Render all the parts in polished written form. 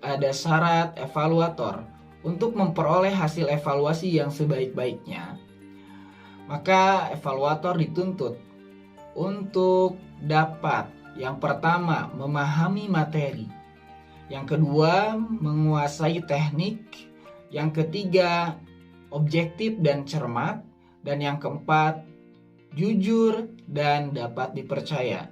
ada syarat evaluator untuk memperoleh hasil evaluasi yang sebaik-baiknya, maka evaluator dituntut untuk dapat yang pertama memahami materi, yang kedua menguasai teknik, yang ketiga objektif dan cermat, dan yang keempat jujur dan dapat dipercaya.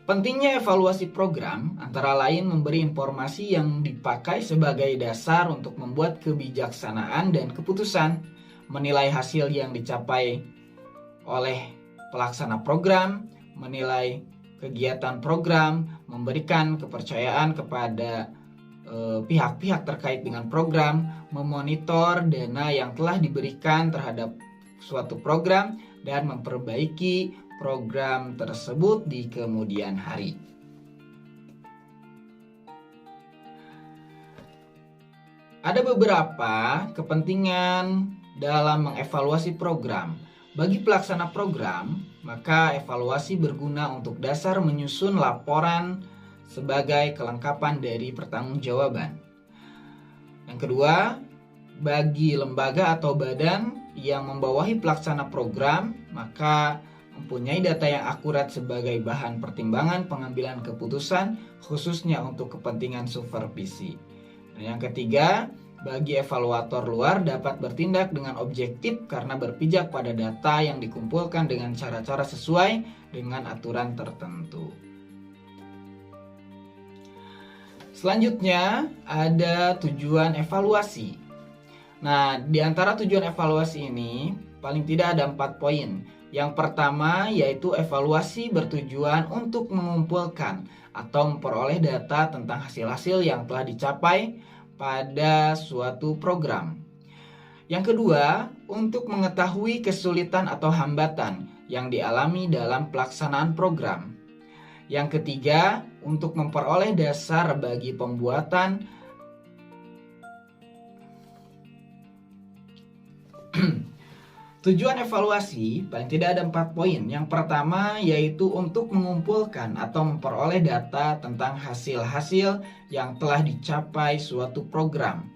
Pentingnya evaluasi program antara lain memberi informasi yang dipakai sebagai dasar untuk membuat kebijaksanaan dan keputusan, menilai hasil yang dicapai oleh pelaksana program, menilai kegiatan program, memberikan kepercayaan kepada pihak-pihak terkait dengan program, memonitor dana yang telah diberikan terhadap suatu program, dan memperbaiki program tersebut di kemudian hari. Ada beberapa kepentingan dalam mengevaluasi program. Bagi pelaksana program, maka evaluasi berguna untuk dasar menyusun laporan sebagai kelengkapan dari pertanggungjawaban. Yang kedua, bagi lembaga atau badan yang membawahi pelaksana program, maka mempunyai data yang akurat sebagai bahan pertimbangan pengambilan keputusan, khususnya untuk kepentingan supervisi. Dan yang ketiga, bagi evaluator luar dapat bertindak dengan objektif karena berpijak pada data yang dikumpulkan dengan cara-cara sesuai dengan aturan tertentu. Selanjutnya ada tujuan evaluasi. Nah, di antara tujuan evaluasi ini paling tidak ada 4 poin. Yang pertama yaitu evaluasi bertujuan untuk mengumpulkan atau memperoleh data tentang hasil-hasil yang telah dicapai pada suatu program. Yang kedua, untuk mengetahui kesulitan atau hambatan yang dialami dalam pelaksanaan program. Yang ketiga, untuk memperoleh dasar bagi pembuatan tujuan evaluasi paling tidak ada 4 poin. Yang pertama yaitu untuk mengumpulkan atau memperoleh data tentang hasil-hasil yang telah dicapai suatu program.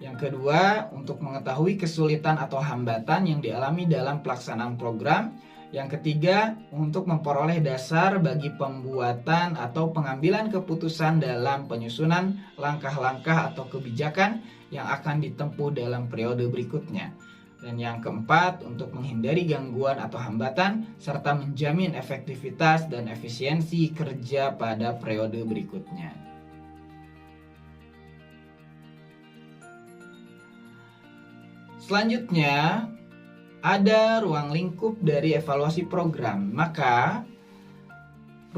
Yang kedua, untuk mengetahui kesulitan atau hambatan yang dialami dalam pelaksanaan program. Yang ketiga, untuk memperoleh dasar bagi pembuatan atau pengambilan keputusan dalam penyusunan langkah-langkah atau kebijakan yang akan ditempuh dalam periode berikutnya. Dan yang keempat, untuk menghindari gangguan atau hambatan serta menjamin efektivitas dan efisiensi kerja pada periode berikutnya. Selanjutnya, ada ruang lingkup dari evaluasi program. Maka,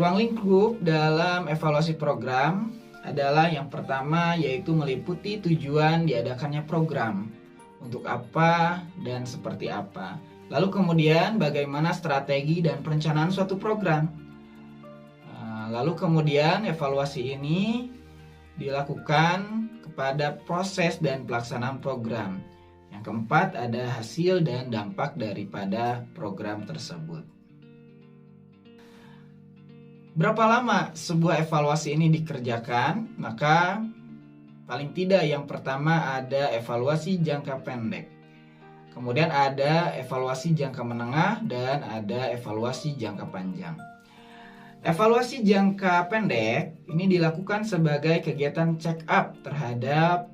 ruang lingkup dalam evaluasi program adalah yang pertama yaitu meliputi tujuan diadakannya program. Untuk apa dan seperti apa. Lalu kemudian bagaimana strategi dan perencanaan suatu program. Lalu kemudian evaluasi ini dilakukan kepada proses dan pelaksanaan program. Yang keempat ada hasil dan dampak daripada program tersebut. Berapa lama sebuah evaluasi ini dikerjakan? Maka paling tidak yang pertama ada evaluasi jangka pendek. Kemudian ada evaluasi jangka menengah dan ada evaluasi jangka panjang. Evaluasi jangka pendek ini dilakukan sebagai kegiatan check up terhadap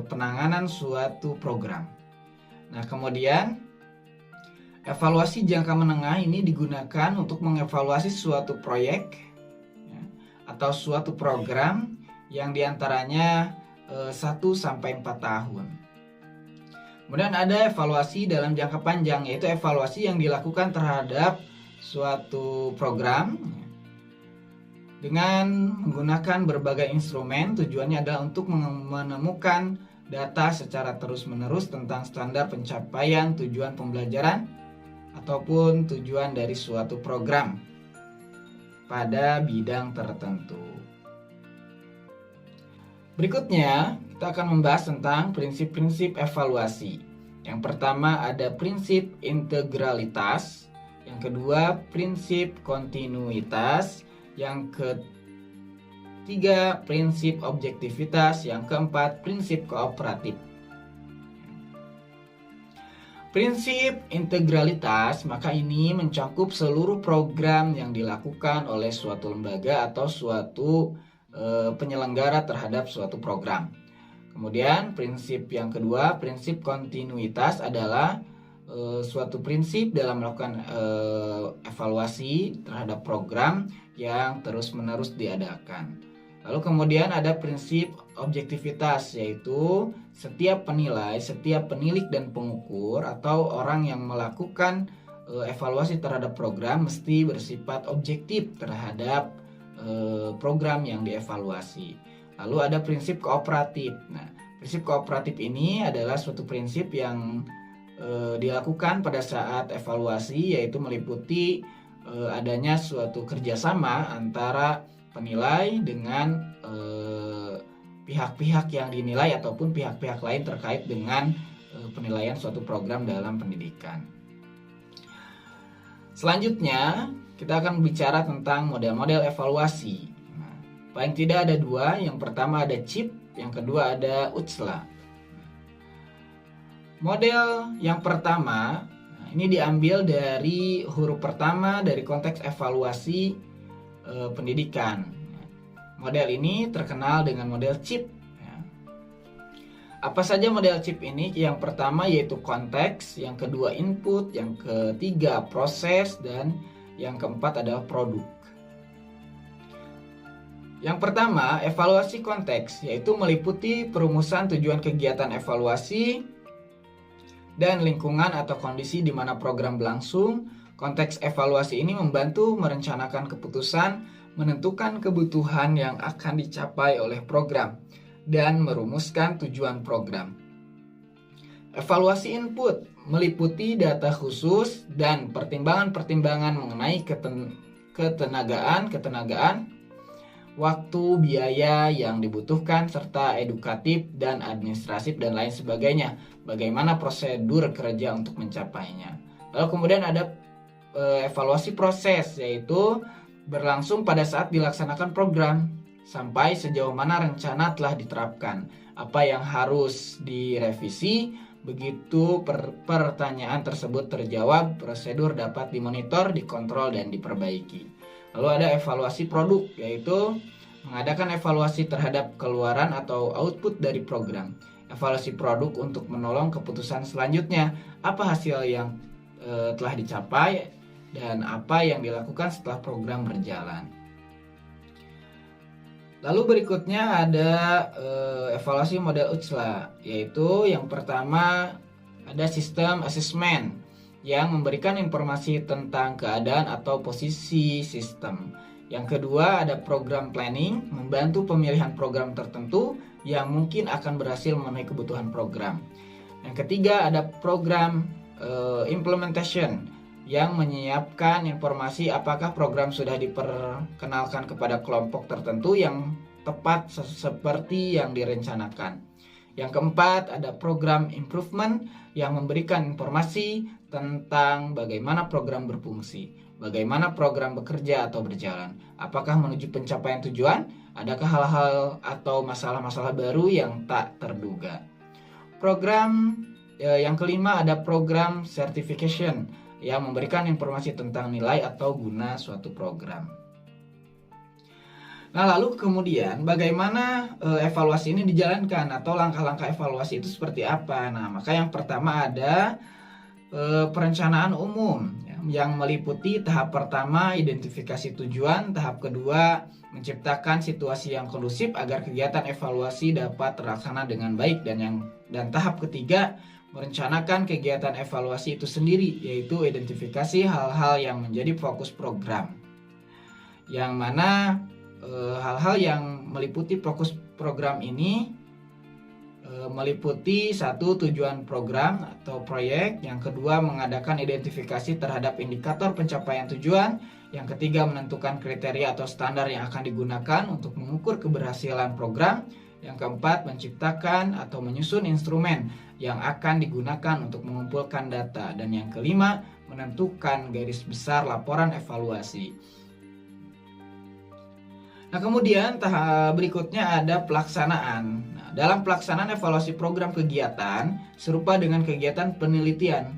penanganan suatu program. Nah, kemudian evaluasi jangka menengah ini digunakan untuk mengevaluasi suatu proyek atau suatu program yang diantaranya 1-4 tahun. Kemudian ada evaluasi dalam jangka panjang, yaitu evaluasi yang dilakukan terhadap suatu program dengan menggunakan berbagai instrumen. Tujuannya adalah untuk menemukan data secara terus-menerus tentang standar pencapaian tujuan pembelajaran ataupun tujuan dari suatu program pada bidang tertentu. Berikutnya, kita akan membahas tentang prinsip-prinsip evaluasi. Yang pertama ada prinsip integralitas, yang Yang kedua, prinsip kontinuitas. Yang ketiga, prinsip objektivitas. Yang keempat, prinsip kooperatif. Prinsip integralitas, maka ini mencakup seluruh program yang dilakukan oleh suatu lembaga atau suatu penyelenggara terhadap suatu program. Kemudian prinsip yang kedua, prinsip kontinuitas adalah suatu prinsip dalam melakukan evaluasi terhadap program yang terus-menerus diadakan. Lalu kemudian ada prinsip objektivitas, yaitu setiap penilai, setiap penilik dan pengukur atau orang yang melakukan evaluasi terhadap program mesti bersifat objektif terhadap program yang dievaluasi. Lalu ada prinsip kooperatif. Nah, prinsip kooperatif ini adalah suatu prinsip yang dilakukan pada saat evaluasi, yaitu meliputi adanya suatu kerjasama antara penilai dengan pihak-pihak yang dinilai ataupun pihak-pihak lain terkait dengan penilaian suatu program dalam pendidikan. Selanjutnya kita akan bicara tentang model-model evaluasi. Nah, paling tidak ada dua. Yang pertama ada CIP, yang kedua ada UTSLA. Model yang pertama, ini diambil dari huruf pertama dari konteks evaluasi pendidikan. Model ini terkenal dengan model CIP. Apa saja model CIP ini? Yang pertama yaitu konteks, yang kedua input, yang ketiga proses, dan yang keempat adalah produk. Yang pertama, evaluasi konteks, yaitu meliputi perumusan tujuan kegiatan evaluasi dan lingkungan atau kondisi di mana program berlangsung. Konteks evaluasi ini membantu merencanakan keputusan, menentukan kebutuhan yang akan dicapai oleh program, dan merumuskan tujuan program. Evaluasi input meliputi data khusus dan pertimbangan-pertimbangan mengenai ketenagaan, waktu, biaya yang dibutuhkan, serta edukatif dan administratif dan lain sebagainya. Bagaimana prosedur kerja untuk mencapainya. Lalu kemudian ada evaluasi proses, yaitu berlangsung pada saat dilaksanakan program, sampai sejauh mana rencana telah diterapkan, apa yang harus direvisi. Begitu pertanyaan tersebut terjawab, prosedur dapat dimonitor, dikontrol, dan diperbaiki. Lalu ada evaluasi produk, yaitu mengadakan evaluasi terhadap keluaran atau output dari program. Evaluasi produk untuk menolong keputusan selanjutnya, apa hasil yang telah dicapai dan apa yang dilakukan setelah program berjalan. Lalu berikutnya ada evaluasi model UTSLA, yaitu yang pertama ada sistem assessment yang memberikan informasi tentang keadaan atau posisi sistem. Yang kedua ada program planning, membantu pemilihan program tertentu yang mungkin akan berhasil memenuhi kebutuhan program. Yang ketiga ada program implementation yang menyiapkan informasi apakah program sudah diperkenalkan kepada kelompok tertentu yang tepat seperti yang direncanakan. Yang keempat ada program improvement yang memberikan informasi tentang bagaimana program berfungsi, bagaimana program bekerja atau berjalan, apakah menuju pencapaian tujuan, adakah hal-hal atau masalah-masalah baru yang tak terduga. Program yang kelima ada program certification yang memberikan informasi tentang nilai atau guna suatu program. Nah, lalu kemudian bagaimana evaluasi ini dijalankan atau langkah-langkah evaluasi itu seperti apa? Nah, maka yang pertama ada perencanaan umum yang meliputi tahap pertama identifikasi tujuan, tahap kedua menciptakan situasi yang kondusif agar kegiatan evaluasi dapat terlaksana dengan baik, dan tahap ketiga merencanakan kegiatan evaluasi itu sendiri, yaitu identifikasi hal-hal yang menjadi fokus program. Yang mana hal-hal yang meliputi fokus program ini meliputi satu, tujuan program atau proyek. Yang kedua, mengadakan identifikasi terhadap indikator pencapaian tujuan. Yang ketiga, menentukan kriteria atau standar yang akan digunakan untuk mengukur keberhasilan program. Yang keempat, menciptakan atau menyusun instrumen yang akan digunakan untuk mengumpulkan data. Dan yang kelima, menentukan garis besar laporan evaluasi. Nah, kemudian tahap berikutnya ada pelaksanaan. Nah, dalam pelaksanaan evaluasi program kegiatan serupa dengan kegiatan penelitian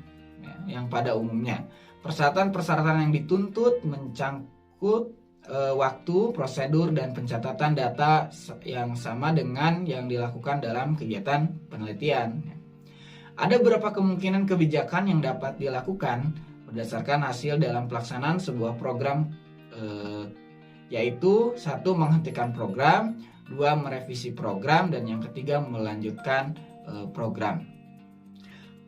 yang pada umumnya. Persyaratan-persyaratan yang dituntut mencangkut waktu, prosedur, dan pencatatan data yang sama dengan yang dilakukan dalam kegiatan penelitian. Ada beberapa kemungkinan kebijakan yang dapat dilakukan berdasarkan hasil dalam pelaksanaan sebuah program, yaitu 1. Menghentikan program, 2. Merevisi program, dan yang ketiga melanjutkan program.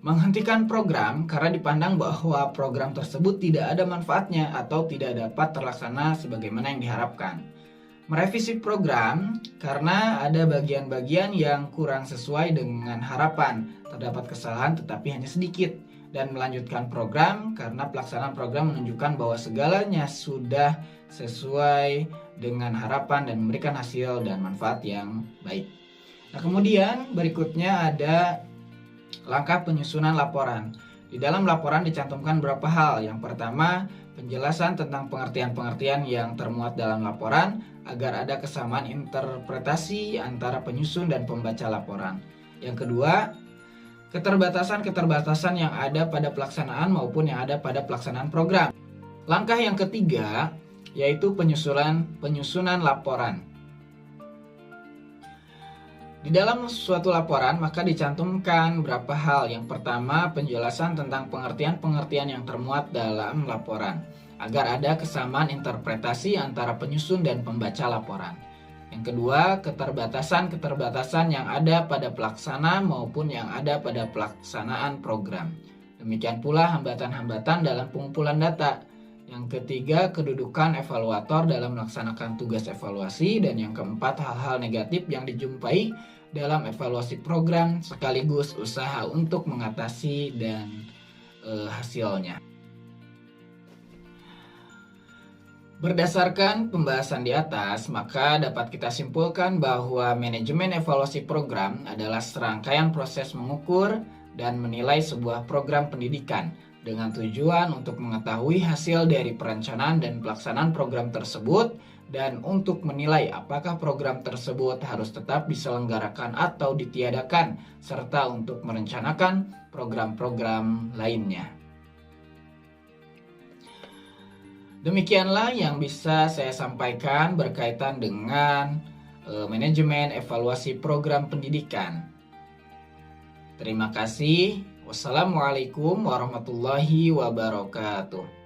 Menghentikan program karena dipandang bahwa program tersebut tidak ada manfaatnya atau tidak dapat terlaksana sebagaimana yang diharapkan. Merevisi program karena ada bagian-bagian yang kurang sesuai dengan harapan, terdapat kesalahan tetapi hanya sedikit. Dan melanjutkan program karena pelaksanaan program menunjukkan bahwa segalanya sudah sesuai dengan harapan dan memberikan hasil dan manfaat yang baik. Nah, kemudian berikutnya ada langkah penyusunan laporan. Di dalam laporan dicantumkan beberapa hal. Yang pertama, penjelasan tentang pengertian-pengertian yang termuat dalam laporan agar ada kesamaan interpretasi antara penyusun dan pembaca laporan. Yang kedua, keterbatasan-keterbatasan yang ada pada pelaksanaan maupun yang ada pada pelaksanaan program. Langkah yang ketiga yaitu penyusunan laporan. Di dalam suatu laporan maka dicantumkan beberapa hal. Yang pertama, penjelasan tentang pengertian-pengertian yang termuat dalam laporan agar ada kesamaan interpretasi antara penyusun dan pembaca laporan. Yang kedua, keterbatasan-keterbatasan yang ada pada pelaksana maupun yang ada pada pelaksanaan program. Demikian pula hambatan-hambatan dalam pengumpulan data. Yang ketiga, kedudukan evaluator dalam melaksanakan tugas evaluasi. Dan yang keempat, hal-hal negatif yang dijumpai dalam evaluasi program sekaligus usaha untuk mengatasi dan hasilnya. Berdasarkan pembahasan di atas, maka dapat kita simpulkan bahwa manajemen evaluasi program adalah serangkaian proses mengukur dan menilai sebuah program pendidikan dengan tujuan untuk mengetahui hasil dari perencanaan dan pelaksanaan program tersebut dan untuk menilai apakah program tersebut harus tetap diselenggarakan atau ditiadakan serta untuk merencanakan program-program lainnya. Demikianlah yang bisa saya sampaikan berkaitan dengan manajemen evaluasi program pendidikan. Terima kasih. Wassalamualaikum warahmatullahi wabarakatuh.